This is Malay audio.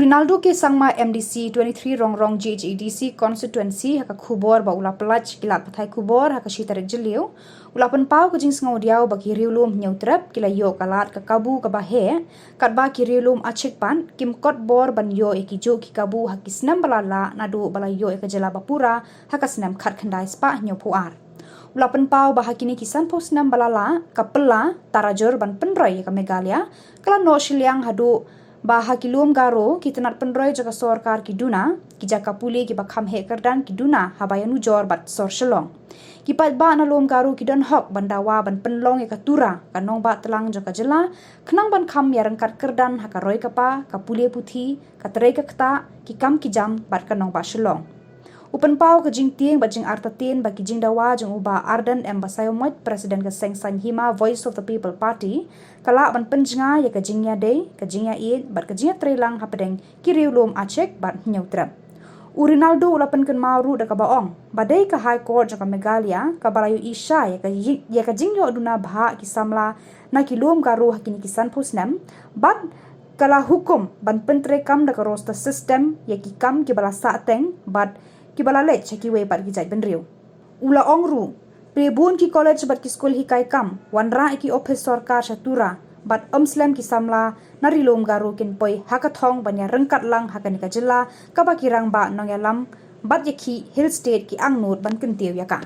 Rinaldo ke sangma MDC 23 rongrong GHADC constituency haka khubor ba ula pelaj kilat pathai khubor haka shitarik jeliu ula penpau ke jing sngau diau bagi riulum nyautrap kila yo kalat ka kabu ka bahe kat ba ki riulum achik pan kim kot bor ban yo ekijo ki kabu haki snam balala nadu bala yo eka jela bapura haka snam khat khandai spa nyopuar ula penpau ba hakini kisan pos snam balala kapela tarajur ban penroi ka megalia kala no shiliang hadu Baha kilum garo kita nak penroi jaga sorkar ki duna ki jaka puli ki bakham he kerdan ki duna habayanu jor bat sor shelong ki pat ba na lom garo ki don hok bandawa ban penlong e katura kanong ba telang jaka jela kenang ban kham ya rengkat kerdan hakaroi kapa kapuli puthi katrei ka kta ki kam ki jam bat kanong ba shelong Upen pau ke jing tieng ba jing artatin ba ki jing dawa jing uba Arden Embasayomot Presiden ke Seng San Hima Voice of the People Party kala ban penjinga ya ke jingnya day ke jingnya id bat ke jingnya trelang hapedeng kiriulum acek bat nyautrap Rinaldo ulapan ken mauru da ka baong badai ke High Court jaka Megalia ka balayu isya ya ke jingyo duna bha ki samla na kilum garu hakini kisan pusnam bat kala hukum ban pentrekam da ka roster system ya ki kam ki bala sateng bat Kibala lech ki we bat ki jai benriu. Ula ongru, prebun ki college bat ki skul hikai kam, wanra ki office sorkar syatura, bat slam ki samla, narilom garu kin poi hakathong banya rengkat lang hakanika jela, kabakirang ba nong yalam, bat yaki hill state ki angnut ban kentiu yaka.